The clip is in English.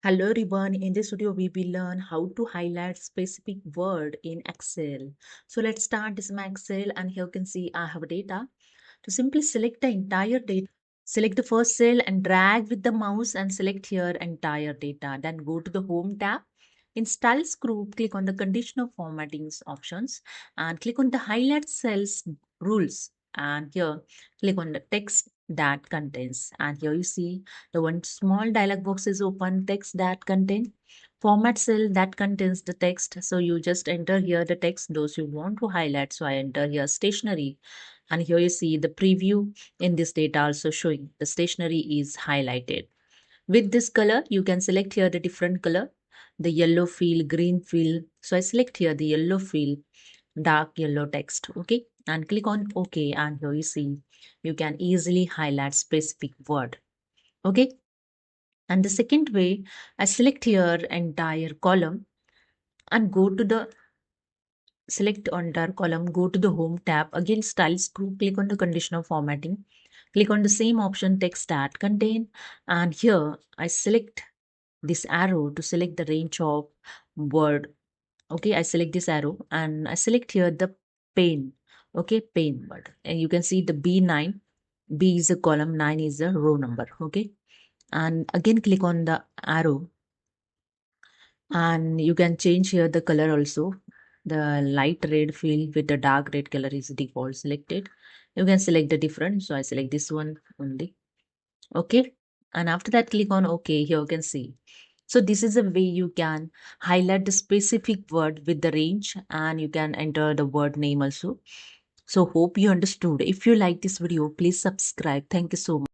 Hello everyone, in this video we will learn how to highlight specific word in Excel. So let's start this my Excel and here you can see I have data. To simply select the entire data, select the first cell and drag with the mouse and select here entire data. Then go to the home tab. In styles group, click on the conditional formatting options and click on the highlight cells rules. And here click on the text that contains. And here you see the one small dialog box is open, text that contain format cell that contains the text. So you just enter here the text those you want to highlight. So I enter here stationery, and here you see the preview in this data also showing the stationery is highlighted. With this color, you can select here the different color, the yellow field, green field. So I select here the yellow field, dark yellow text, okay? And click on OK, and here you see you can easily highlight specific word, okay? And the second way, I select here entire column and go to the select entire column, go to the home tab, again styles group, click on the conditional formatting, click on the same option text that contain, and here I select this arrow to select the range of word. Okay, I select this arrow and I select here the pane. Okay, pane word, and you can see the B9. B is a column, 9 is a row number. Okay, and again click on the arrow and you can change here the color also. The light red field with the dark red color is default selected. You can select the different, so I select this one only. Okay, and after that click on OK. Here you can see, so this is a way you can highlight the specific word with the range, and you can enter the word name also. So hope you understood. If you like this video, please subscribe. Thank you so much.